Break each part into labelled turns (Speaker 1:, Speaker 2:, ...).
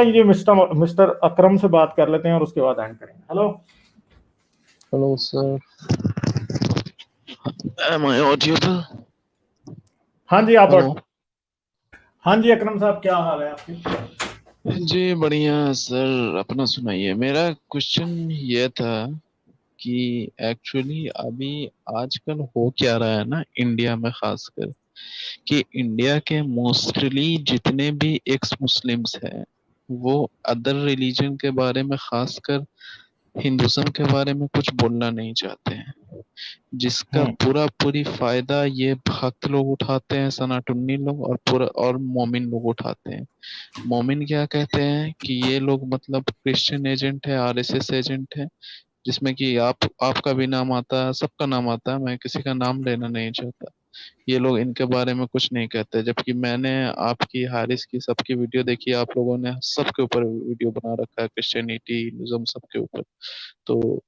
Speaker 1: जी mister अकरम से बात कर लेते हैं और उसके बाद एंड करेंगे। Hello
Speaker 2: hello sir, am I audible?
Speaker 1: हाँ जी आप
Speaker 2: हेलो
Speaker 1: हाँ जी अकरम साहब, क्या हाल है आपके?
Speaker 2: जी, बढ़िया सर। अपना सुनाइए। मेरा क्वेश्चन ये था कि एक्चुअली अभी आजकल हो क्या रहा है ना इंडिया में, खासकर कि इंडिया के मोस्टली जितने भी एक्स मुस्लिम्स हैं वो अदर रिलीजन के बारे में, खासकर हिंदुज्म के बारे में कुछ बोलना नहीं चाहते हैं, जिसका पूरा पूरी फायदा ये भक्त लोग उठाते हैं, सनातनी लोग, और पूरा और मोमिन लोग उठाते हैं। मोमिन क्या कहते हैं कि ये लोग मतलब क्रिश्चियन एजेंट है, आरएसएस एजेंट है, जिसमें कि आपका भी नाम आता है, सबका नाम आता है, मैं किसी का नाम लेना नहीं चाहता। ये लोग इनके बारे में कुछ नहीं कहते, जबकि मैंने आपकी, हारिस की, सबकी वीडियो देखी। आप लोगों ने सबके ऊपर वीडियो बना रखा है, क्रिश्चियनिटी, हिंदुज्म, सबके ऊपर। तो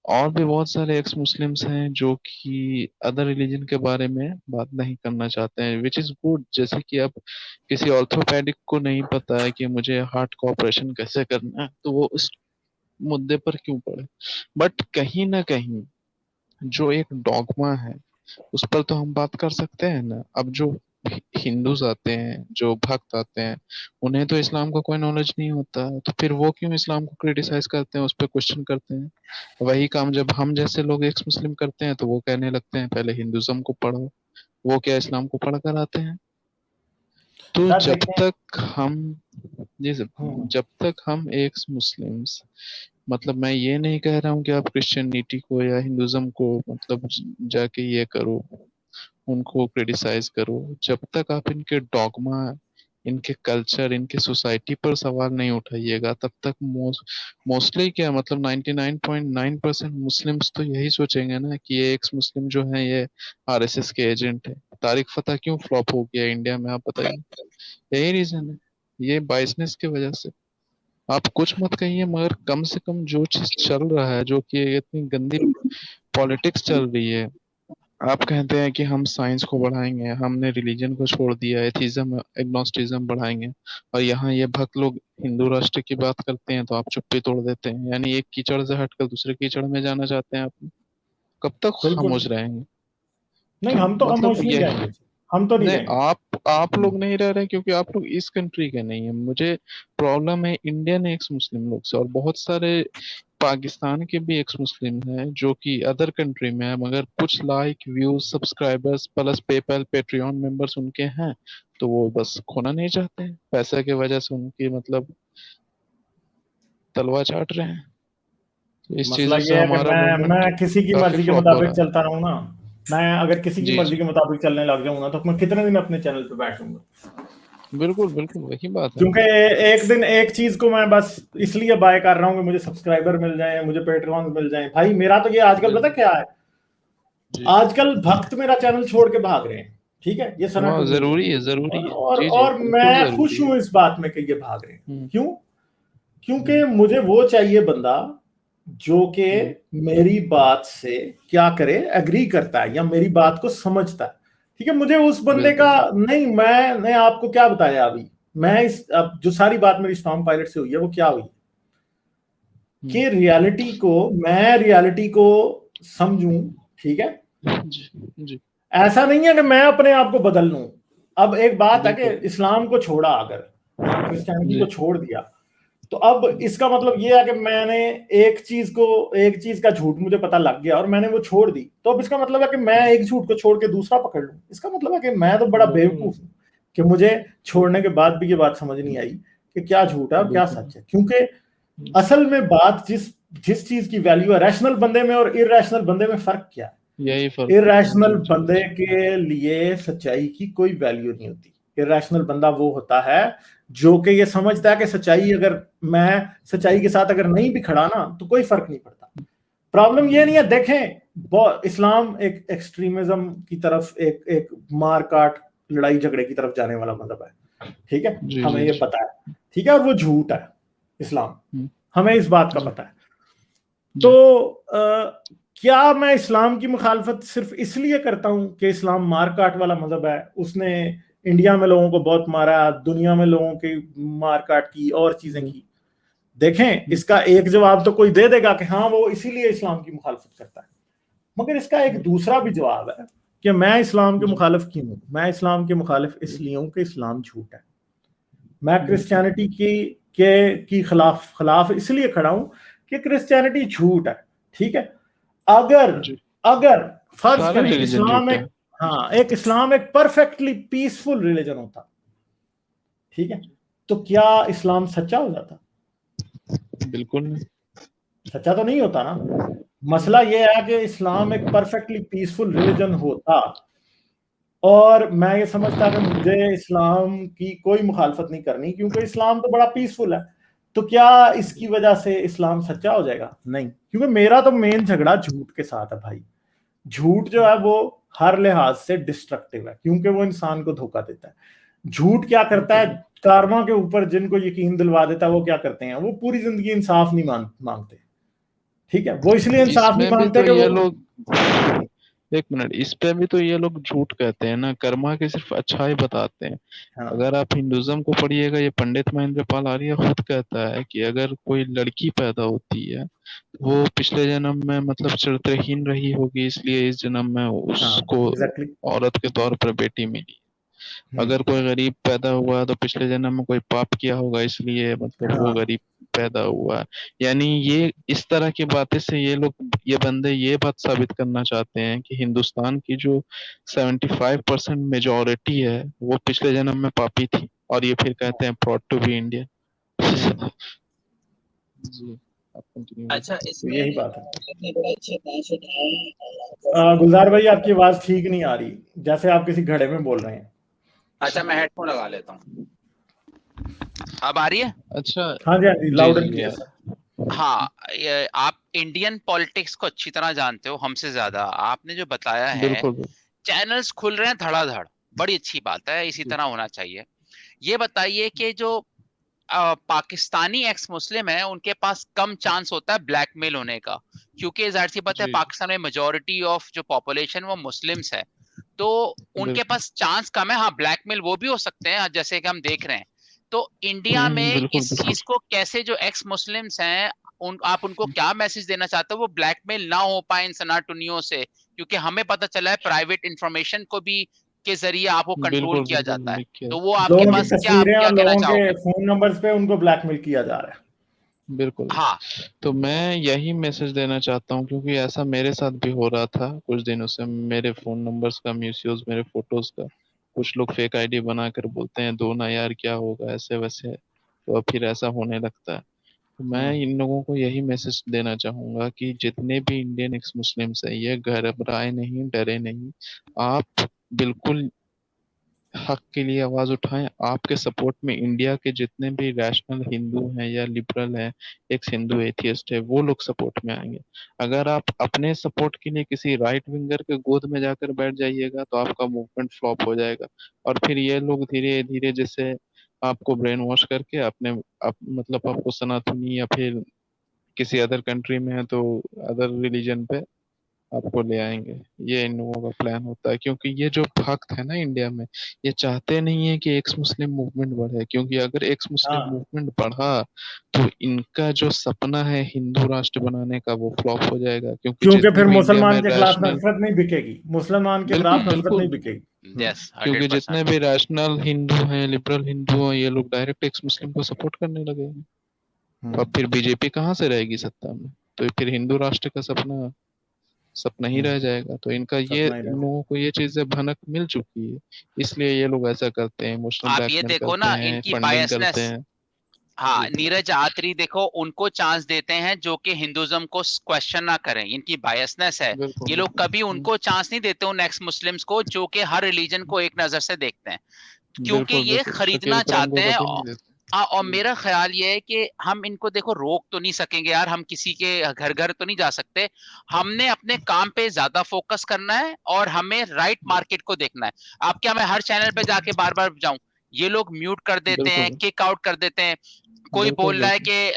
Speaker 2: और भी बहुत सारे एक्स मुस्लिम्स हैं जो कि अदर रिलीजन के बारे में बात नहीं करना चाहते हैं, विच इज गुड। जैसे कि अब किसी ऑर्थोपेडिक को नहीं पता है कि मुझे हार्ट का ऑपरेशन कैसे करना है, तो वो इस मुद्दे पर क्यों पड़े। बट कहीं ना कहीं जो एक डॉगमा है उस पर तो हम बात कर सकते हैं ना। अब जो हिंदूज आते हैं, जो भक्त आते हैं, उन्हें तो इस्लाम का कोई नॉलेज नहीं होता है, तो फिर वो क्यों इस्लाम को क्रिटिसाइज करते हैं, उस पर क्वेश्चन करते हैं। वही काम जब हम जैसे लोग एक्स मुस्लिम करते हैं तो वो कहने लगते हैं पहले हिंदुज्म को पढ़ो। वो क्या इस्लाम को पढ़ कर आते हैं? तो
Speaker 1: सर देखें।
Speaker 2: हम जी सर,
Speaker 1: हम्म,
Speaker 2: जब तक हम एक्स मुस्लिम्स, मतलब मैं ये नहीं कह रहा हूँ कि आप क्रिश्चियनिटी को या हिंदुज्म को मतलब जाके ये करो, उनको क्रिटिसाइज करो। जब तक आप इनके डॉगमा, इनके कल्चर, इनके सोसाइटी पर सवाल नहीं उठाइएगा, तब तक मोस्टली क्या मतलब 99.9% मुस्लिम्स तो यही सोचेंगे ना कि ये एक्स मुस्लिम जो है ये आरएसएस के एजेंट है। तारिक फतेह क्यों फ्लॉप हो गया इंडिया में, आप बताइए। यही रीजन है, ये बाइसनेस की वजह से। आप कुछ मत कहिए, मगर कम से कम जो चीज चल रहा है, जो कि इतनी गंदी पॉलिटिक्स चल रही है, आप कहते हैं कि हम साइंस को बढ़ाएंगे, हमने रिलीजन को छोड़ दिया, एथिज्म एग्नोस्टिज्म बढ़ाएंगे, और यहाँ ये भक्त लोग हिंदू राष्ट्र की बात करते हैं तो आप चुप्पी तोड़ देते हैं। यानी एक कीचड़ से हटकर दूसरे कीचड़ में जाना चाहते हैं आप। कब तक
Speaker 1: बिल्कुल।
Speaker 2: खामोश रहेंगे?
Speaker 1: नहीं,
Speaker 2: क्यों,
Speaker 1: हम तो
Speaker 2: मतलब
Speaker 1: खामोश नहीं
Speaker 2: ये
Speaker 1: रहेंगे। हम तो नहीं
Speaker 2: नहीं,
Speaker 1: रहेंगे।
Speaker 2: आप लोग नहीं रह रहे क्योंकि आप लोग इस कंट्री के नहीं है। मुझे प्रॉब्लम है इंडियन एक्स मुस्लिम लोग से, और बहुत सारे पाकिस्तान के भी एक्स मुस्लिम हैं जो कि अदर कंट्री में है, मगर कुछ like, views, subscribers plus PayPal Patreon members उनके हैं, तो वो बस खोना नहीं चाहते हैं, पैसे की वजह से उनकी मतलब तलवा चाट रहे हैं। तो इस
Speaker 1: मसला
Speaker 2: चीजों से
Speaker 1: ये है कि
Speaker 2: हमारा
Speaker 1: मैं
Speaker 2: मूवमेंट
Speaker 1: किसी की
Speaker 2: काफी
Speaker 1: मर्जी के
Speaker 2: फ्लॉप हो
Speaker 1: मुताबिक
Speaker 2: रहा है।
Speaker 1: चलता रहूँ ना। मैं अगर किसी की
Speaker 2: जी
Speaker 1: मर्जी
Speaker 2: जी,
Speaker 1: के मुताबिक चलने लग जाऊँ ना, तो मैं कितने दिन अपने चैनल पे बैठूंगा?
Speaker 2: बिल्कुल बिल्कुल वही बात है
Speaker 1: क्योंकि
Speaker 2: ना।
Speaker 1: एक दिन एक चीज को मैं बस इसलिए बाय कर रहा हूँ कि मुझे सब्सक्राइबर मिल जाए, मुझे पेट्रॉन मिल जाए। भाई मेरा तो ये आजकल पता
Speaker 2: बिल्कुल
Speaker 1: क्या है?
Speaker 2: जी।
Speaker 1: आजकल भक्त मेरा चैनल छोड़ के भाग रहे हैं। ठीक है, ये
Speaker 2: हाँ,
Speaker 1: सनातनीज हैं।
Speaker 2: जरूरी है, जरूरी
Speaker 1: और
Speaker 2: है।
Speaker 1: और
Speaker 2: जी जी,
Speaker 1: और
Speaker 2: बिल्कुल
Speaker 1: मैं खुश
Speaker 2: जरूरी है।
Speaker 1: हूं इस बात में कि ये भाग रहे हैं।
Speaker 2: हम्म
Speaker 1: क्यों? क्योंकि
Speaker 2: हम्म
Speaker 1: मुझे वो चाहिए बंदा जो कि
Speaker 2: हम्म,
Speaker 1: मेरी बात से क्या करे, एग्री करता है या मेरी बात को समझता है। ठीक है, मुझे उस बंदे
Speaker 2: बिल्कुल
Speaker 1: का
Speaker 2: बिल्कुल।
Speaker 1: नहीं। मैंने आपको क्या बताया अभी? मैं इस अब जो सारी बात मेरी स्टॉर्म पायलट से हुई है वो क्या हुई
Speaker 2: हम्म,
Speaker 1: कि रियलिटी को समझूं। ठीक है,
Speaker 2: जी जी,
Speaker 1: ऐसा नहीं है कि मैं अपने आप को बदल लूं। अब एक बात है कि
Speaker 2: बिल्कुल
Speaker 1: इस्लाम को छोड़ा अगर, या क्रिश्चियनिटी को
Speaker 2: जी।
Speaker 1: छोड़ दिया, तो अब इसका मतलब ये है कि मैंने एक चीज का झूठ मुझे पता लग गया और मैंने वो छोड़ दी। तो अब इसका मतलब है कि मैं एक झूठ को छोड़ के दूसरा पकड़ लूं। इसका मतलब है कि मैं तो बड़ा
Speaker 2: बिल्कुल
Speaker 1: बेवकूफ हूं कि मुझे छोड़ने के बाद भी ये बात समझ नहीं आई कि क्या झूठ है और क्या
Speaker 2: बिल्कुल।
Speaker 1: सच है। क्योंकि असल में बात जिस जिस चीज की वैल्यू है, रैशनल बंदे में और इरेशनल बंदे में फर्क क्या है?
Speaker 2: यही फर्क होता है।
Speaker 1: इरेशनल
Speaker 2: जी जी
Speaker 1: बंदे के लिए सच्चाई की कोई वैल्यू नहीं होती। इरेशनल बंदा वो होता है जो कि ये समझता है कि सच्चाई, अगर मैं सच्चाई के साथ अगर नहीं भी खड़ा ना तो कोई फर्क नहीं पड़ता। प्रॉब्लम ये नहीं है। देखें, इस्लाम एक एक्सट्रीमिज्म की तरफ, एक एक मार काट, लड़ाई झगड़े की तरफ जाने वाला मजहब है। ठीक है,
Speaker 2: जी
Speaker 1: हमें
Speaker 2: जी
Speaker 1: ये
Speaker 2: जी।
Speaker 1: पता है। ठीक है, और वो झूठ है इस्लाम,
Speaker 2: हम्म,
Speaker 1: हमें इस बात का
Speaker 2: जी
Speaker 1: पता है। तो
Speaker 2: जी।
Speaker 1: क्या मैं इस्लाम की मुखालफत सिर्फ इसलिए करता हूं कि इस्लाम मार काट वाला मजहब है, उसने इंडिया में लोगों को बहुत मारा, दुनिया में लोगों की मार काट की और चीजें की। देखें, इसका एक जवाब तो कोई दे देगा कि हाँ वो इसीलिए इस्लाम की मुखालफत करता है, मगर इसका एक दूसरा भी जवाब है कि मैं इस्लाम के मुखालिफ क्यों हूं। मैं इस्लाम के मुखालिफ इसलिए हूं कि इस्लाम झूठ है। मैं क्रिश्चियनिटी की खिलाफ इसलिए खड़ा हूं कि क्रिश्चियनिटी झूठ है। ठीक है, अगर अगर फर्ज करें इस्लाम एक इस्लाम एक परफेक्टली पीसफुल रिलीजन होता, ठीक है, तो क्या इस्लाम सच्चा हो जाता?
Speaker 2: बिल्कुल नहीं,
Speaker 1: सच्चा तो नहीं होता ना। मसला यह है कि इस्लाम एक परफेक्टली पीसफुल रिलीजन होता और मैं ये समझता कि मुझे इस्लाम की कोई मुखालफत नहीं करनी क्योंकि इस्लाम तो बड़ा पीसफुल है, तो क्या इसकी वजह से इस्लाम सच्चा हो जाएगा? नहीं, क्योंकि मेरा तो मेन झगड़ा झूठ के साथ है भाई। झूठ जो है वो हर लिहाज से डिस्ट्रक्टिव है क्योंकि वो इंसान को धोखा देता है। झूठ क्या करता है, कारमा के ऊपर जिनको यकीन दिलवा देता है वो क्या करते हैं, वो पूरी जिंदगी इंसाफ नहीं मांगते। ठीक है, वो इसलिए इंसाफ नहीं मांगते कि
Speaker 2: ये लोग एक मिनट, इस पे भी तो ये लोग झूठ कहते हैं ना, कर्मा के सिर्फ अच्छा ही बताते हैं।
Speaker 1: हाँ।
Speaker 2: अगर आप हिंदुज्म को पढ़िएगा, ये पंडित महेंद्र पाल आर्य खुद कहता है कि अगर कोई लड़की पैदा होती है वो पिछले जन्म में मतलब चरित्रहीन रही होगी, इसलिए इस जन्म में उसको
Speaker 1: एग्जैक्टली
Speaker 2: औरत के तौर पर बेटी मिली। अगर कोई गरीब पैदा हुआ तो पिछले जन्म में कोई पाप किया होगा, इसलिए मतलब वो गरीब पैदा हुआ। यानी ये इस तरह की बातें से ये बंदे ये बात साबित करना चाहते हैं कि हिंदुस्तान की जो 75% मेजोरिटी है वो पिछले जन्म में पापी थी, और ये फिर कहते हैं प्राउड टू बी इंडियन। जी, आप कंटिन्यू।
Speaker 3: अच्छा,
Speaker 1: तो यही बात है। गुलजार भाई, आपकी आवाज ठीक नहीं आ रही, जैसे आप किसी घड़े में बोल रहे हैं।
Speaker 3: अच्छा, मैं हेडफोन लगा लेता हूँ। अब आ रही है?
Speaker 2: अच्छा,
Speaker 1: हाँ जी, हाँ जी, लाउड एंड क्लियर।
Speaker 3: हाँ, आप इंडियन पॉलिटिक्स को अच्छी तरह जानते हो हमसे ज्यादा। आपने जो बताया है, चैनल्स खुल रहे हैं धड़ाधड़, बड़ी अच्छी बात है, इसी तरह होना चाहिए। ये बताइए कि जो पाकिस्तानी एक्स मुस्लिम है उनके पास कम चांस होता है ब्लैकमेल होने का, क्योंकि जाहिर सी बात है पाकिस्तान में मेजोरिटी ऑफ जो पॉपुलेशन वो मुस्लिम्स है, तो उनके पास चांस कम है। हाँ, ब्लैकमेल वो भी हो सकते हैं जैसे कि हम देख रहे हैं। तो इंडिया में इस चीज को कैसे, जो एक्स मुस्लिम्स हैं आप उनको क्या मैसेज देना चाहते हो वो ब्लैकमेल ना हो पाए इन सनाटुनियों से? क्योंकि हमें पता चला है प्राइवेट इंफॉर्मेशन को भी के जरिए आपको कंट्रोल किया जाता है, तो वो आपके पास क्या कहना चाहोगे?
Speaker 1: फोन नंबर्स पे उनको ब्लैकमेल किया जा रहा है।
Speaker 2: बिल्कुल।
Speaker 3: हाँ,
Speaker 2: तो मैं यही मैसेज देना चाहता हूँ, क्योंकि ऐसा मेरे साथ भी हो रहा था कुछ दिनों से। मेरे फोन नंबर्स का मिसयूज, मेरे फोटोज का, कुछ लोग फेक आईडी बनाकर बोलते हैं दो ना यार क्या होगा ऐसे वैसे, तो फिर ऐसा होने लगता है। तो मैं इन लोगों को यही मैसेज देना चाहूंगा कि जितने भी इंडियन एक्स मुस्लिम्स हैं ये घबराए नहीं, डरे नहीं। आप बिल्कुल हक के लिए आवाज उठाएं। आपके सपोर्ट में इंडिया के जितने भी रैशनल हिंदू हैं या लिबरल हैं, एक्स हिंदू एथियस्ट है, वो लोग सपोर्ट में आएंगे। अगर आप अपने सपोर्ट के लिए किसी राइट विंगर के गोद में जाकर बैठ जाइएगा तो आपका मूवमेंट फ्लॉप हो जाएगा, और फिर ये लोग धीरे धीरे जैसे आपको ब्रेन वॉश करके मतलब आपको सनातनी या फिर किसी अदर कंट्री में है तो अदर रिलीजन पे आपको ले आएंगे। ये इन लोगों का प्लान होता है, क्योंकि ये जो भक्त है ना इंडिया में, ये चाहते नहीं है कि एक्स मुस्लिम मूवमेंट बढ़े, क्योंकि अगर एक्स मुस्लिम मूवमेंट बढ़ा तो इनका जो सपना है हिंदू राष्ट्र बनाने का वो फ्लॉप हो जाएगा,
Speaker 1: क्योंकि फिर मुसलमान के खिलाफ नफरत नहीं बिकेगी, मुसलमान के खिलाफ नफरत नहीं बिकेगी।
Speaker 2: क्योंकि जितने भी रैशनल हिंदू हैं, लिबरल हिंदू हैं, ये लोग डायरेक्ट एक्स मुस्लिम को सपोर्ट करने लगेंगे। अब फिर बीजेपी कहाँ से रहेगी सत्ता में? तो फिर हिंदू राष्ट्र का सपना ही रह जाएगा। तो इन लोगों को ये चीजें भनक मिल चुकी है, इसलिए ये लोग ऐसा करते हैं, इमोशनल ब्लैकमेल करते हैं, फंडिंग करते हैं।
Speaker 3: हाँ, नीरज आत्री देखो, उनको चांस देते हैं जो कि हिंदुज्म को क्वेश्चन ना करें, इनकी बायसनेस है। ये लोग कभी उनको चांस नहीं देते उन एक्स मुस्लिम्स को जो कि हर रिलीजन को एक नजर से देखते हैं, क्योंकि ये खरीदना चाहते हैं। और मेरा ख्याल ये है कि हम इनको देखो रोक तो नहीं सकेंगे यार, हम किसी के घर घर तो नहीं जा सकते। हमने अपने काम पे ज्यादा फोकस करना है और हमें राइट मार्केट को देखना है। अब क्या मैं हर चैनल पे जाके बार बार जाऊं? ये लोग म्यूट कर देते हैं, किक आउट कर देते हैं। कोई बोल रहा है कि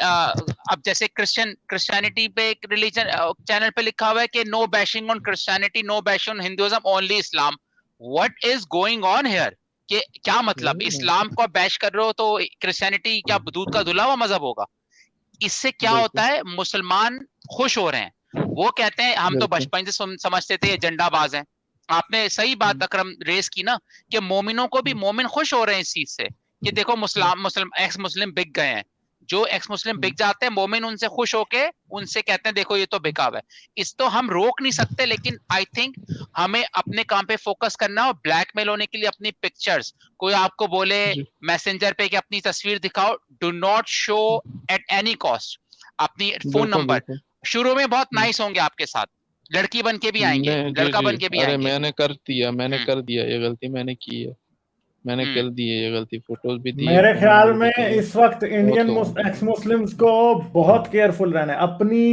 Speaker 3: अब जैसे क्रिश्चियनिटी पे एक रिलीजन चैनल पे लिखा हुआ है कि no bashing on Christianity, no bashing on Hinduism, only Islam. What is going on here? कि क्या मतलब इस्लाम को बैश कर रहे हो तो क्रिश्चियनिटी क्या दूध का धुला हुआ मजहब होगा? इससे क्या होता है, मुसलमान खुश हो रहे हैं। वो कहते हैं हम तो बचपन से समझते थे एजेंडाबाज हैं। आपने सही बात अकरम रेस की ना, कि मोमिनों को भी मोमिन खुश हो रहे हैं इस चीज से कि देखो मुस्लिम एक्स मुस्लिम बिक गए हैं। जो एक्स मुस्लिम बिक जाते हैं, मोमिन उनसे खुश होके उनसे कहते हैं देखो ये तो बिकाव है। इस तो हम रोक नहीं सकते, लेकिन आई थिंक हमें अपने काम पे फोकस करना और ब्लैकमेल होने के लिए अपनी पिक्चर्स, कोई आपको बोले मैसेंजर पे कि अपनी तस्वीर दिखाओ, do not show at any cost अपनी फोन नंबर। शुरू में बहुत नाइस होंगे आपके साथ, लड़की बन के भी आएंगे, लड़का बन के भी आएंगे।
Speaker 2: मैंने कर दिया ये गलती मैंने की है, मैंने कर दी है ये गलती, फोटोज भी दी।
Speaker 1: मेरे ख्याल में इस वक्त इंडियन एक्स मुस्लिम्स को बहुत केयरफुल रहना है। अपनी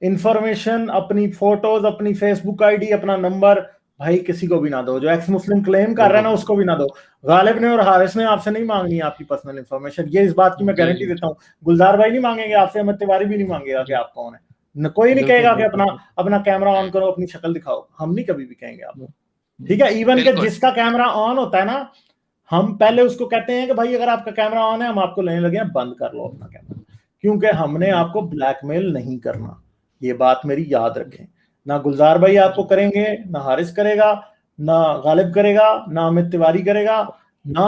Speaker 1: इंफॉर्मेशन, अपनी फोटोज, अपनी फेसबुक आईडी, अपना नंबर भाई किसी को भी ना दो। जो एक्स मुस्लिम क्लेम कर रहा है ना उसको भी ना दो। गालिब ने और हारिस ने आपसे नहीं मांगनी है आपकी पर्सनल इंफॉर्मेशन, ये इस बात की मैं गारंटी देता हूँ। गुलजार भाई नहीं मांगेंगे आपसे, अहमद तिवारी भी नहीं मांगेगा कि आप कौन है। कोई नहीं कहेगा कि अपना कैमरा ऑन करो, अपनी शक्ल दिखाओ। हम नहीं कभी भी कहेंगे आपको, ठीक है। इवन के जिसका कैमरा ऑन होता है ना, हम पहले उसको कहते हैं कि भाई अगर आपका कैमरा ऑन है हम आपको लेने लगे हैं, बंद कर लो अपना कैमरा, क्योंकि हमने आपको ब्लैकमेल नहीं करना। ये बात मेरी याद रखें। ना गुलजार भाई आपको करेंगे, ना हारिस करेगा, ना गालिब करेगा, ना अमित तिवारी करेगा, ना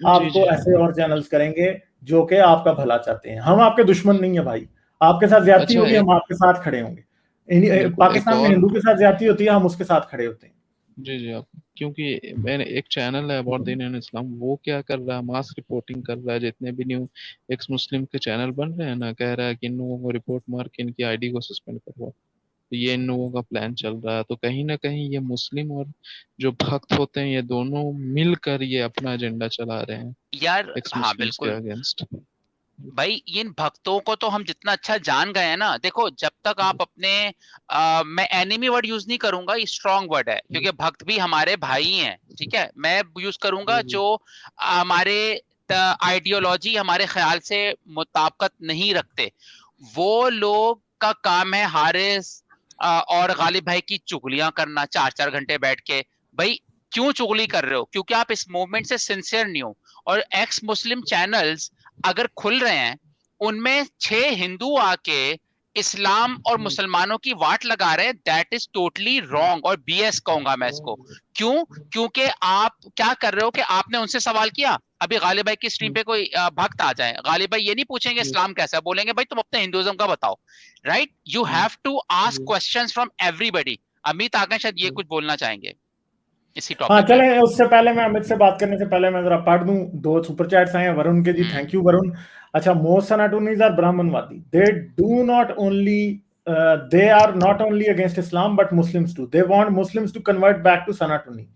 Speaker 1: आपको ऐसे और चैनल्स करेंगे जो कि आपका भला चाहते हैं। हम आपके दुश्मन नहीं है भाई। आपके साथ ज्यादती होगी, हम आपके साथ खड़े होंगे। पाकिस्तान में हिंदू के साथ ज्यादती होती है, हम उसके साथ खड़े होते हैं।
Speaker 2: जी आप, क्योंकि मैंने एक चैनल है अबाउट द इंडियन इस्लाम, वो क्या कर रहा है, मास रिपोर्टिंग कर रहा है। जितने भी न्यू एक्स मुस्लिम के चैनल बन रहे हैं ना, कह रहा है कि इन लोगों को रिपोर्ट मार के इनकी आईडी को सस्पेंड करवाओ। तो ये इन लोगों का प्लान चल रहा है। तो कहीं ना कहीं ये मुस्लिम और जो भक्त होते हैं, ये दोनों मिलकर ये अपना एजेंडा चला रहे हैं
Speaker 3: यार।
Speaker 2: एक्स
Speaker 3: हाँ
Speaker 2: मुस्लिम्स के
Speaker 3: बिल्कुल
Speaker 2: अगेंस्ट।
Speaker 3: भाई, इन भक्तों को तो हम जितना अच्छा जान गए हैं ना, देखो जब तक आप अपने मैं एनिमी वर्ड यूज नहीं करूंगा, ये स्ट्रॉन्ग वर्ड है, क्योंकि भक्त भी हमारे भाई हैं, ठीक है। मैं यूज करूंगा जो हमारे आइडियोलॉजी, हमारे ख्याल से मुताबिकत नहीं रखते। वो लोग का काम है हारिस और गालिब भाई की चुगलियां करना 4-4 घंटे बैठ के। भाई क्यों चुगली कर रहे हो? क्योंकि आप इस मूवमेंट से सिंसियर नहीं हो। और एक्स मुस्लिम चैनल्स अगर खुल रहे हैं, उनमें 6 हिंदू आके इस्लाम और मुसलमानों की वाट लगा रहे हैं, दैट इज टोटली रॉन्ग। और बीएस कहूंगा मैं इसको। क्यों? क्योंकि आप क्या कर रहे हो कि आपने उनसे सवाल किया। अभी गालिब भाई की स्ट्रीम पे कोई भक्त आ जाए, गालिब भाई ये नहीं पूछेंगे इस्लाम कैसा है, बोलेंगे भाई तुम अपने हिंदुइज्म का बताओ। Right? You have to ask questions from everybody. Amit आगे शायद ये कुछ बोलना चाहेंगे इसी टॉपिक।
Speaker 1: हाँ चले, उससे पहले मैं अमित से बात करने से पहले मैं जरा पढ़ दूं। 2 सुपर चैट्स आए हैं वरुण के जी, थैंक यू वरुण। अच्छा, मोस्ट सनातनीज आर ब्राह्मणवादी, they do not only they are not only against Islam but Muslims too. They want Muslims to convert back to Sanatani.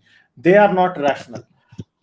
Speaker 1: They are not rational.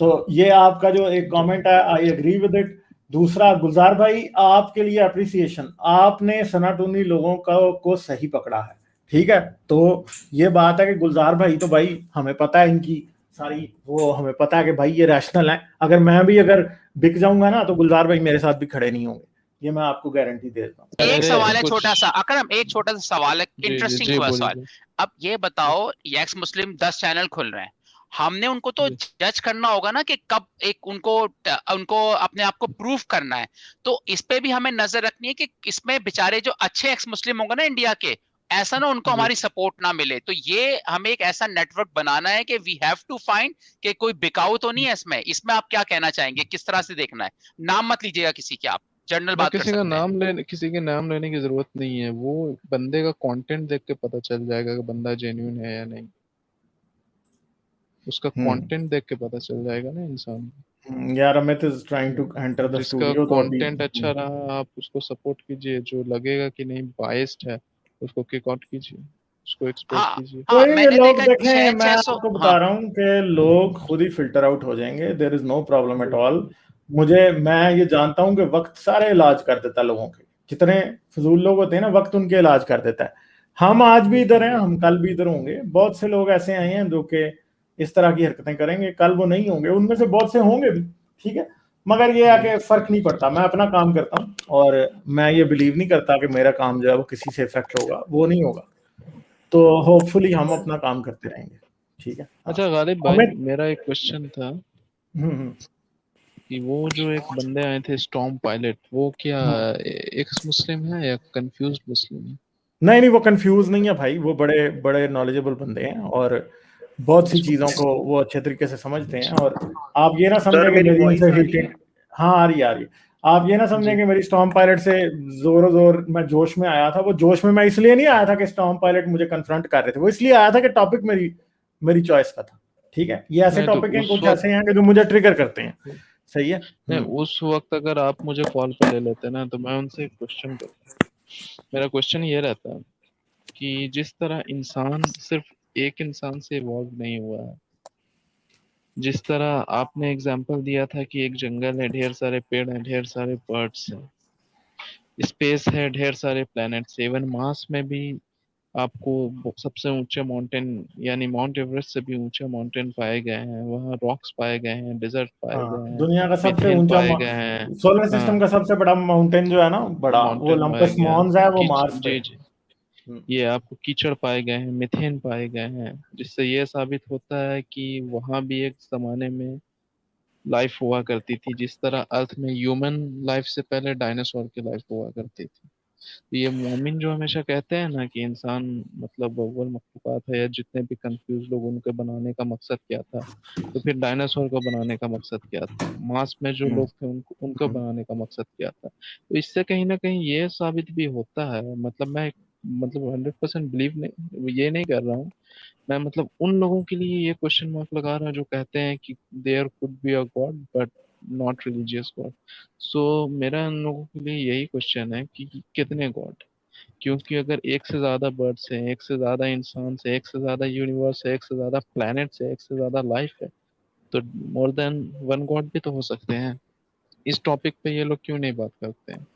Speaker 1: तो ये आपका जो एक कमेंट है, आई एग्री विद इट। दूसरा, गुलजार भाई आपके लिए अप्रिसिएशन, आपने सनातनी लोगों को सही पकड़ा है, ठीक है। तो ये बात है कि गुलजार भाई तो भाई हमें पता है इनकी सारी, वो हमें पता है कि भाई ये रैशनल है। अगर मैं भी अगर बिक जाऊंगा ना तो गुलजार भाई मेरे साथ भी खड़े नहीं होंगे, ये मैं आपको गारंटी देता हूँ।
Speaker 3: एक सवाल है छोटा सा अकरम, एक छोटा सा सवाल है, इंटरेस्टिंग सवाल। अब ये बताओ, एक्स मुस्लिम 10 चैनल खुल रहे हैं, हमने उनको तो जज करना होगा ना कि कब एक उनको अपने आप को प्रूफ करना है। तो इस पे भी हमें नजर रखनी है कि इसमें बेचारे जो अच्छे एक्स मुस्लिम होंगे ना इंडिया के, ऐसा ना उनको हमारी सपोर्ट ना मिले। तो ये हमें एक ऐसा नेटवर्क बनाना है कि वी हैव टू फाइंड कि कोई बिकाऊ तो नहीं है इसमें आप क्या कहना चाहेंगे, किस तरह से देखना है? नाम मत लीजिएगा किसी के, आप जनरल बात कर सकते हैं।
Speaker 2: किसी के नाम लेने की जरूरत नहीं है। वो बंदे का कंटेंट देख के पता चल जाएगा कि बंदा जेन्युइन है या नहीं। उसका कंटेंट देख के पता चल जाएगा ना इंसान।
Speaker 1: यार Amit is trying to enter the studio,
Speaker 2: तो कंटेंट अच्छा रहा आप उसको सपोर्ट कीजिए, जो लगेगा कि नहीं बायस्ड है उसको किक आउट कीजिए, उसको एक्सपोज कीजिए।
Speaker 1: तो ये लोग देखें, मैं आपको बता रहा हूँ कि लोग खुद ही फिल्टर आउट हो जाएंगे, there is no problem at all. मैं ये जानता हूँ कि वक्त सारे इलाज कर देता है लोगों के, जितने फजूल लोग होते हैं ना वक्त उनके इलाज कर देता है। हम आज भी इधर हैं, हम कल भी इधर होंगे। बहुत से लोग ऐसे आए हैं जो कि इस तरह की हरकतें करेंगे, कल वो नहीं होंगे, उनमें से बहुत से होंगे भी, ठीक है। मगर ये आके फर्क नहीं पड़ता, मैं अपना काम करता हूँ और मैं ये बिलीव नहीं करता कि मेरा काम जो है वो किसी से इफेक्ट होगा, वो नहीं होगा। तो होपफुली हम अपना काम करते रहेंगे, ठीक है।
Speaker 2: अच्छा गालिब भाई, मेरा एक क्वेश्चन था
Speaker 1: हम्म
Speaker 2: कि वो जो एक बंदे आए थे स्टॉर्म पायलट, वो क्या
Speaker 1: हम्म।
Speaker 2: एक्स मुस्लिम है या कंफ्यूज मुस्लिम है?
Speaker 1: नहीं नहीं, वो कंफ्यूज नहीं है भाई, वो बड़े बड़े नॉलेजेबल बंदे हैं और बहुत सी
Speaker 2: अच्छा
Speaker 1: चीजों को वो अच्छे तरीके से समझते हैं।
Speaker 2: अच्छा।
Speaker 1: और आप ये ना
Speaker 4: सर
Speaker 1: समझें कि
Speaker 4: मेरी
Speaker 1: मेरी
Speaker 4: वॉइस
Speaker 1: उनसे
Speaker 4: आ रही है?
Speaker 1: हीटिंग, हाँ आ रही है, आ रही है। आप ये ना समझें
Speaker 2: जी
Speaker 1: कि मेरी स्टॉर्म पायलट से जोरों जोर मैं जोश में आया था। वो जोश में मैं इसलिए नहीं आया था कि स्टॉर्म पायलट मुझे कन्फ्रंट कर रहे थे, वो इसलिए आया था कि टॉपिक मेरी मेरी चॉइस का था। ठीक है, ये ऐसे
Speaker 2: नहीं, तो
Speaker 1: टॉपिक हैं
Speaker 2: उस
Speaker 1: कुछ
Speaker 2: वक्त,
Speaker 1: ऐसे हैं कि जो मुझे ट्रिगर करते हैं। सही है।
Speaker 2: नहीं उस वक्त अगर आप मुझे कॉल पे ले लेते ना, तो मैं उनसे एक क्वेश्चन करता। मेरा क्वेश्चन ये रहता कि जिस तरह इंसान सिर्फ एक इंसान से इवॉल्व नहीं हुआ है, जिस तरह आपने एग्जांपल दिया था कि एक जंगल है, ढेर सारे पेड़ हैं, ढेर सारे बर्ड्स हैं, स्पेस है, ढेर सारे प्लैनेट्स, इवन मार्स में भी आपको सबसे ऊंचे माउंटेन यानी माउंट एवरेस्ट से भी ऊंचे माउंटेन पाए गए हैं, वहाँ रॉक्स पाए गए हैं, डेजर्ट पाए
Speaker 1: हाँ,
Speaker 2: गए हैं,
Speaker 1: दुनिया का सबसे
Speaker 2: मीथेन
Speaker 1: ऊंचा
Speaker 2: पाए गए हैं।
Speaker 1: सोलर सिस्टम
Speaker 2: हाँ,
Speaker 1: का सबसे बड़ा माउंटेन जो है ना, बड़ा वो
Speaker 2: माउंटेन पाया
Speaker 1: ओलंपस
Speaker 2: गया,
Speaker 1: मॉन्स है, वो
Speaker 2: कीच
Speaker 1: मार्स पे
Speaker 2: जी
Speaker 1: है।
Speaker 2: जी, ये आपको कीचड़ पाए गए हैं, मीथेन पाए गए हैं, जिससे ये साबित होता है कि वहाँ भी एक जमाने में लाइफ हुआ करती थी, जिस तरह अर्थ में ह्यूमन लाइफ से पहले डायनासोर की लाइफ हुआ करती थी। तो ये मोमिन जो हमेशा कहते हैं ना कि इंसान मतलब अव्वल मखलूकात है, या जितने भी कंफ्यूज लोग, उनके बनाने का मकसद क्या था, तो फिर डायनासोर को बनाने का मकसद क्या था, मार्स में जो
Speaker 1: हम्म,
Speaker 2: लोग थे उनको
Speaker 1: हम्म।
Speaker 2: बनाने का मकसद क्या था। तो इससे कहीं ना कहीं ये साबित भी होता है, मतलब मैं मतलब 100% बिलीव नहीं, ये नहीं कर रहा हूँ मैं, मतलब उन लोगों के लिए ये क्वेश्चन मार्क लगा रहा हूँ जो कहते हैं कि there could be a god but not religious god. So मेरा उन लोगों के लिए यही क्वेश्चन है कि कितने गॉड? क्योंकि अगर एक से ज्यादा बर्ड्स हैं, एक से ज्यादा इंसान है, एक से ज्यादा यूनिवर्स है, एक से ज्यादा प्लैनेट्स है, एक से ज्यादा लाइफ है, तो मोर देन वन गॉड भी तो हो सकते हैं। इस टॉपिक पे ये लोग क्यों नहीं बात करते हैं?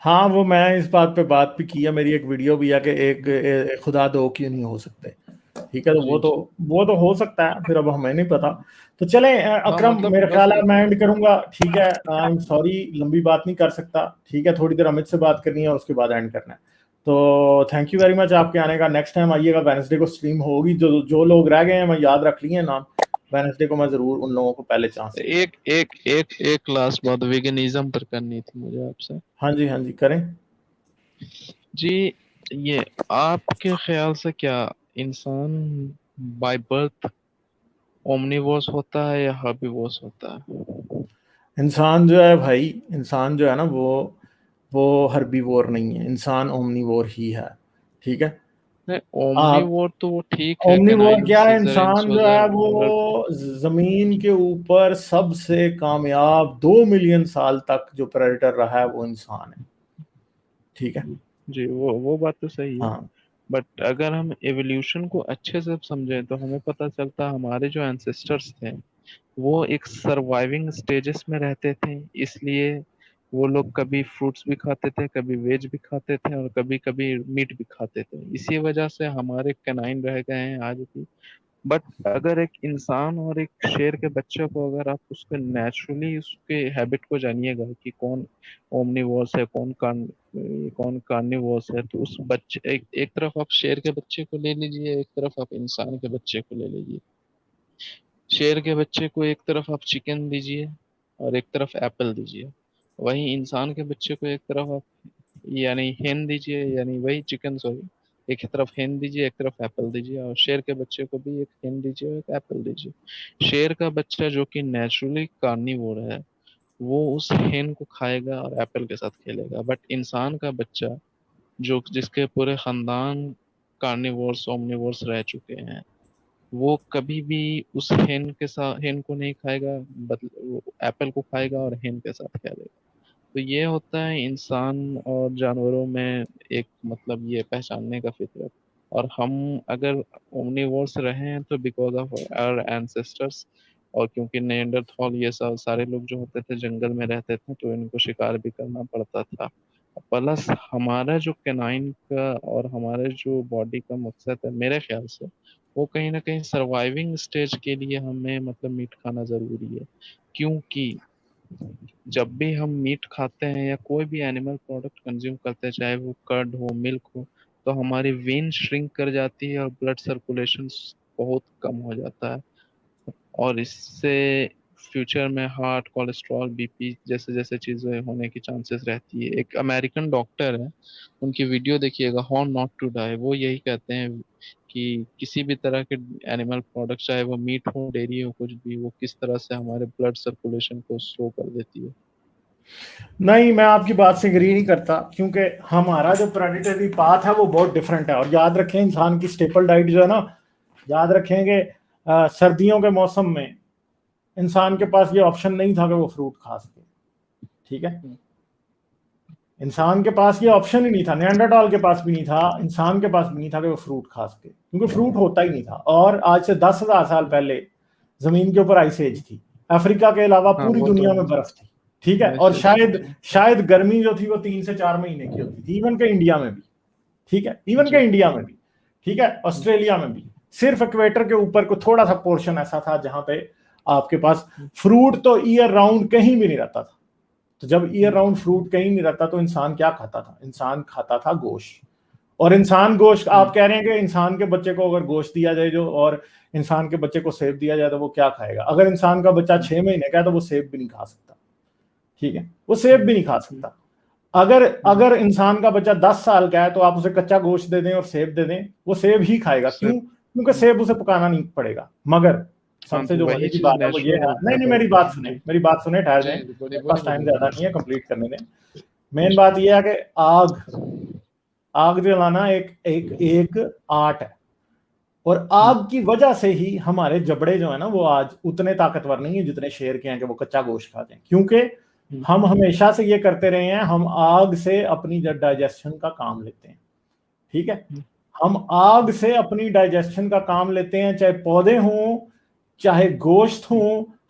Speaker 1: हाँ, वो मैं इस बात पे बात भी की है, मेरी एक वीडियो भी है कि एक खुदा दो क्यों नहीं हो सकते। ठीक है, तो
Speaker 2: जी जी।
Speaker 1: वो तो हो सकता है, फिर अब हमें नहीं पता। तो चले
Speaker 2: हाँ
Speaker 1: अकरम,
Speaker 2: मतलब
Speaker 1: मेरा
Speaker 2: बस,
Speaker 1: ख्याल है मैं एंड करूंगा। ठीक है, आई एम सॉरी, लंबी बात नहीं कर सकता। ठीक है, थोड़ी देर अमित से बात करनी है और उसके बाद एंड करना है। तो थैंक यू वेरी मच आपके आने का। नेक्स्ट टाइम आइएगा, वेडनेसडे को स्ट्रीम होगी। जो जो लोग रह गए हैं, मैं याद रख लिए नाम, वेडनेसडे को मैं जरूर उन लोगों को पहले चांस दूंगा।
Speaker 2: एक एक एक एक लास्ट बात वेगनिज्म पर करनी थी मुझे आपसे।
Speaker 1: हाँ जी, हाँ जी, करें।
Speaker 2: जी, ये आपके ख्याल से क्या इंसान बाय बर्थ ओमनिवोर्स होता है या हर्बीवोर्स होता है?
Speaker 1: इंसान जो है भाई, इंसान जो है ना, वो हर्बीवोर नहीं है, इंसान ओमनीवोर ही है। ठीक है।
Speaker 2: नहीं,
Speaker 1: आप
Speaker 2: ओमनिवोर तो वो ठीक है,
Speaker 1: ओमनीवोर
Speaker 2: कैनाइंस,
Speaker 1: क्या है?
Speaker 2: सीजरियंस
Speaker 1: इंसान जो है
Speaker 2: वगैरह,
Speaker 1: वो
Speaker 2: बट
Speaker 1: जमीन के ऊपर सबसे कामयाब 2 मिलियन साल तक जो प्रेडेटर रहा है वो इंसान है। ठीक है।
Speaker 2: जी वो बात तो सही है।
Speaker 1: हाँ।
Speaker 2: बट अगर हम एवोल्यूशन को अच्छे से समझें तो हमें पता चलता हमारे जो एंसेस्टर्स थे वो एक सर्वाइविंग स्टेजेस में रहते थे, इसलिए वो लोग कभी फ्रूट्स भी खाते थे, कभी वेज भी खाते थे, और कभी कभी मीट भी खाते थे, इसी वजह से हमारे कैनाइन रह गए हैं आज भी। बट अगर एक इंसान और एक शेर के बच्चे को, अगर आप उसके नेचुरली उसके हैबिट को जानिएगा कि कौन ओमनीवोर्स है, कौन कार्निवोर्स है, तो उस बच्चे एक तरफ आप शेर के बच्चे को ले लीजिए, एक तरफ आप इंसान के बच्चे को ले लीजिए। शेर के बच्चे को एक तरफ आप चिकन दीजिए और एक तरफ एप्पल दीजिए, वहीं इंसान के बच्चे को एक तरफ आप यानी हेन दीजिए, यानी वही चिकन सॉरी, एक तरफ हेन दीजिए, एक तरफ एप्पल दीजिए, और शेर के बच्चे को भी एक हेन दीजिए और एक एप्पल दीजिए। शेर का बच्चा जो कि नेचुरली कार्निवोर है, वो उस हेन को खाएगा और एप्पल के साथ खेलेगा, बट इंसान का बच्चा जो जिसके पूरे खानदान कार्निवोर्स ओमनिवोर्स रह चुके हैं, वो कभी भी उस हेन के साथ हेन को नहीं खाएगा, बदल वो एप्पल को खाएगा और हेन के साथ खेलेगा। तो ये होता है इंसान और जानवरों में एक मतलब ये पहचानने का फितरत। और हम अगर ओमनिवोर्स रहे हैं तो बिकॉज ऑफ आवर एंसेस्टर्स, और क्योंकि नेंडरथॉल ये सब सारे लोग जो होते थे जंगल में रहते थे, तो इनको शिकार भी करना पड़ता था। प्लस हमारा जो कैनाइन का और हमारे जो बॉडी का मकसद है मेरे ख्याल से, वो कहीं ना कहीं सर्वाइविंग स्टेज के लिए हमें मतलब मीट खाना जरूरी है। क्योंकि जब भी हम मीट खाते हैं या कोई भी एनिमल प्रोडक्ट कंज्यूम करते हैं, चाहे वो कर्ड हो, मिल्क हो, तो हमारी वेन श्रिंक कर जाती है और ब्लड सर्कुलेशन बहुत कम हो जाता है, और इससे फ्यूचर में हार्ट, कोलेस्ट्रॉल, बीपी जैसे जैसे चीजें होने की चांसेस रहती है। एक अमेरिकन डॉक्टर है, उनकी वीडियो देखिएगा, हाउ नॉट टू डाई, वो यही कहते हैं कि किसी भी तरह के एनिमल प्रोडक्ट, चाहे वो मीट हो, डेयरी हो, कुछ भी, वो किस तरह से हमारे ब्लड सर्कुलेशन को स्लो कर देती है।
Speaker 1: नहीं, मैं आपकी बात से एग्री नहीं करता, क्योंकि हमारा जो प्रेडिटरी पाथ है वो बहुत डिफरेंट है। और याद रखें, इंसान की स्टेपल डाइट जो है ना, याद रखेंगे सर्दियों के मौसम में इंसान के पास ये ऑप्शन नहीं था कि वो फ्रूट खा सके। ठीक है, इंसान के पास ये ऑप्शन ही नहीं था, निएंडरटॉल के पास भी नहीं था, इंसान के पास भी नहीं था कि वो फ्रूट खा सके, क्योंकि फ्रूट होता ही नहीं था। और आज से 10,000 साल पहले जमीन के ऊपर आइस एज थी, अफ्रीका के अलावा पूरी दुनिया में बर्फ थी। ठीक है, और शायद गर्मी जो थी वो 3 से 4 महीने की होती थी, इवन के इंडिया में भी। ठीक है, इवन के इंडिया में भी, ठीक है, ऑस्ट्रेलिया में भी। सिर्फ इक्वेटर के ऊपर को थोड़ा सा पोर्शन ऐसा था जहां पे आपके पास फ्रूट तो ईयर राउंड कहीं भी नहीं रहता था। तो जब ईयर राउंड फ्रूट कहीं नहीं रहता तो इंसान क्या खाता था? इंसान खाता था गोश्त। और इंसान गोश्त, आप कह रहे हैं कि इंसान के बच्चे को अगर गोश्त दिया जाए जो, और इंसान के बच्चे को सेब दिया जाए तो वो क्या खाएगा? अगर इंसान का बच्चा 6 महीने का है तो वो सेब भी नहीं खा सकता। ठीक है, वो सेब भी नहीं खा सकता। अगर इंसान का बच्चा 10 साल का है तो आप उसे कच्चा गोश्त दे दें और सेब दे दें, वो सेब ही खाएगा। क्यों? क्योंकि सेब उसे पकाना नहीं पड़ेगा। मगर सबसे जो मजे की बात है वो ये है, नहीं मेरी बात सुने, ठहर जाए, मेरे पास टाइम ज्यादा नहीं है, कंप्लीट करने दें। मेन बात ये है कि आग जलाना एक आर्ट है, और आग की वजह से ही हमारे जबड़े जो है ना वो आज उतने ताकतवर नहीं है जितने शेर के हैं कि वो कच्चा गोश्त खाते हैं। क्योंकि हम हमेशा से ये करते रहे हैं, हम आग से अपनी डाइजेशन का काम लेते हैं। ठीक है, हम आग से अपनी डाइजेशन का काम लेते हैं, चाहे पौधे हों, चाहे गोश्त हो।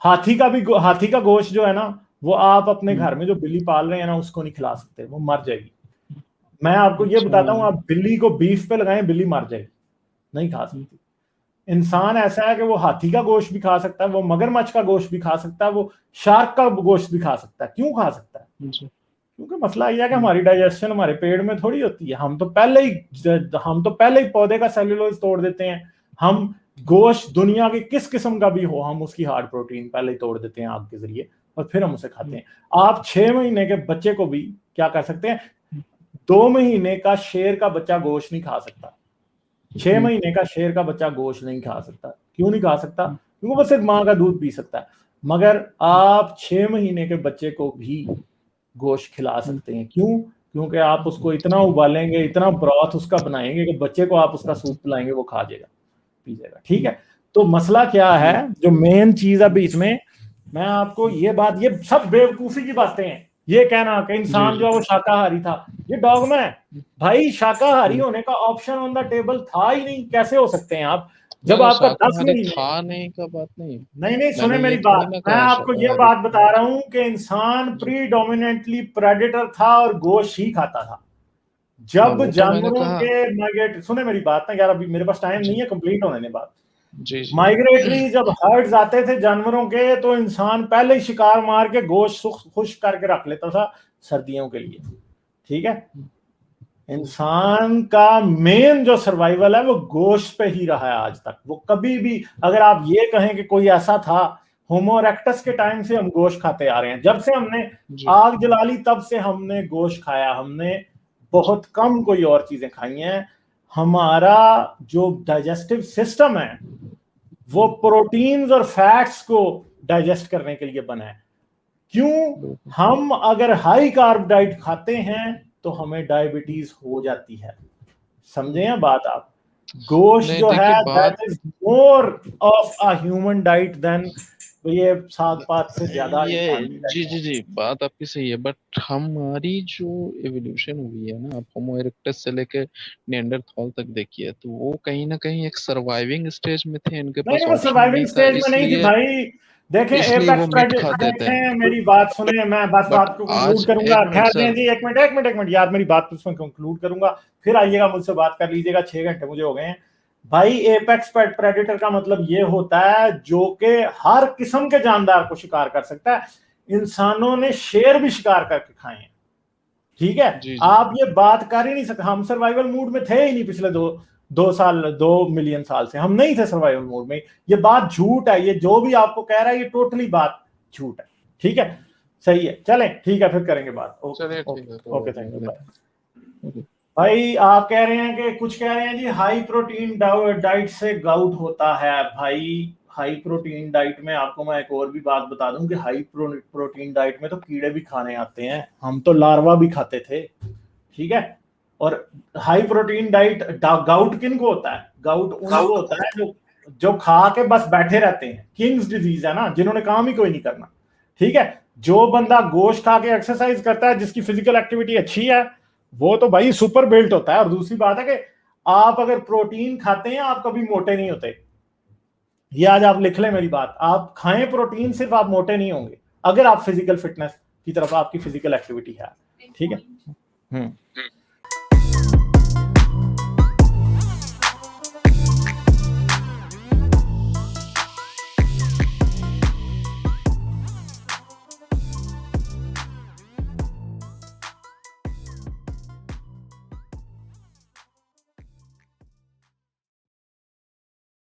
Speaker 1: हाथी का गोश्त जो है ना, वो आप अपने घर में जो बिल्ली पाल रहे हैं ना उसको नहीं खिला सकते, वो मर जाएगी। मैं आपको ये बताता हूं, आप बिल्ली को बीफ पे लगाएं, बिल्ली मर जाएगी, नहीं खा सकती। इंसान ऐसा है कि वो हाथी का गोश्त भी खा सकता है, वो मगरमच्छ का गोश्त भी खा सकता है, वो शार्क का गोश्त भी खा सकता है। क्यों खा सकता है? क्योंकि मसला यह है कि हमारी डाइजेशन हमारे पेट में थोड़ी होती है। हम तो पहले ही पौधे का सेल्यूलोज तोड़ देते हैं। हम गोश्त दुनिया के किस किस्म का भी हो, हम उसकी हार्ड प्रोटीन पहले ही तोड़ देते हैं आग के जरिए, और फिर हम उसे खाते हैं। आप 6 महीने के बच्चे को भी क्या कर सकते हैं? 2 महीने का शेर का बच्चा गोश्त नहीं खा सकता। 6 महीने का शेर का बच्चा गोश्त नहीं खा सकता। क्यों नहीं खा सकता? क्योंकि वो सिर्फ माँ का दूध पी सकता है। मगर आप 6 महीने के बच्चे को भी गोश्त खिला सकते हैं। क्यों? क्योंकि आप उसको इतना उबालेंगे, इतना ब्रॉथ उसका बनाएंगे कि बच्चे को आप उसका सूप पिलाएंगे, वो खा जाएगा, पी जाएगा। ठीक है, तो मसला क्या है, जो मेन चीज है बीच में, मैं आपको ये सब बेवकूफी की बातें हैं। ये कहना कि इंसान जो है वो शाकाहारी था, ये डॉगमा है भाई। शाकाहारी होने का ऑप्शन ऑन द टेबल था ही नहीं। कैसे हो सकते हैं आप? जब आपका 10 महीने
Speaker 2: था नहीं का बात
Speaker 1: नहीं सुने मेरी बात, मैं आपको ये बात बता रहा हूं कि इंसान प्रीडोमिनेंटली प्रेडेटर था और गोश्त ही खाता था। जब जानवरों के सुने मेरी बात ना यार, अभी मेरे पास टाइम नहीं है, कंप्लीट होने ने बात। माइग्रेटरी जब हर्ड्स आते थे जानवरों के, तो इंसान पहले ही शिकार मार के गोश्त खुश करके रख लेता था सर्दियों के लिए। ठीक है, इंसान का मेन जो सर्वाइवल है वो गोश्त पे ही रहा है आज तक। वो कभी भी, अगर आप ये कहें कि कोई ऐसा था, होमो इरेक्टस के टाइम से हम गोश्त खाते आ रहे हैं। जब से हमने आग जला ली तब से हमने गोश्त खाया। हमने बहुत कम कोई और चीजें खाई हैं। हमारा जो डाइजेस्टिव सिस्टम है वो प्रोटीन्स और फैट्स को डाइजेस्ट करने के लिए बना है। क्यों? हम अगर हाई कार्ब डाइट खाते हैं तो हमें डायबिटीज हो जाती है। समझे हैं बात आप? गोश्त जो है that is more of a human diet then ये साग पात से ज्यादा।
Speaker 2: जी बात आपकी सही है, बट हमारी जो एवोल्यूशन हुई है ना, आप होमो इरेक्टस से लेके निएंडरथॉल तक देखिए, तो वो कहीं ना कहीं एक सर्वाइविंग स्टेज में थे। इनके पास
Speaker 1: नहीं, वो सर्वाइविंग स्टेज में नहीं थी भाई। देखें, एपेक्स प्रेडेटर, मेरी बात सुने, मैं बस बात को कंक्लूड करूंगा। ठहर दें जी, एक मिनट यार, मेरी बात उसमें कंक्लूड करूंगा, फिर आइएगा मुझसे बात कर लीजिएगा। 6 घंटे मुझे हो गए हैं भाई। एपेक्स प्रेडेटर का मतलब ये होता है जो कि हर किस्म के जानदार को शिकार कर सकता है। इंसानों ने शेर भी शिकार करके खाए हैं। ठीक है, आप ये बात कर ही नहीं सकते। हम सर्वाइवल मूड में थे ही नहीं पिछले 2 मिलियन साल से हम नहीं थे सर्वाइवल मोड में। ये बात झूठ है। ये जो भी आपको कह रहा है ये टोटली बात झूठ है। ठीक है, सही है, चलें ठीक है, फिर करेंगे बात।
Speaker 2: चलिए ठीक है,
Speaker 1: ओके, थैंक यू, बाय। भाई आप कह रहे हैं कि कुछ कह रहे हैं जी हाई प्रोटीन डाइट से गाउट होता है। भाई हाई प्रोटीन डाइट में आपको मैं एक और भी बात बता दूं कि हाई प्रोटीन डाइट में तो कीड़े भी खाने आते हैं, हम तो लार्वा भी खाते थे। ठीक है, और हाई प्रोटीन डाइट गाउट किन को होता है? गाउट उनको होता है जो खा के बस बैठे रहते हैं, किंग्स डिजीज है ना, जिन्होंने काम ही कोई नहीं करना। ठीक है, जो बंदा गोश्त खा के एक्सरसाइज करता है, जिसकी फिजिकल एक्टिविटी अच्छी है, वो तो भाई सुपर बिल्ट होता है। और दूसरी बात है कि आप अगर प्रोटीन खाते हैं आप कभी मोटे नहीं होते। ये आज आप लिख लें मेरी बात, आप खाएं प्रोटीन, सिर्फ आप मोटे नहीं होंगे अगर आप फिजिकल फिटनेस की तरफ आपकी फिजिकल एक्टिविटी है। ठीक है।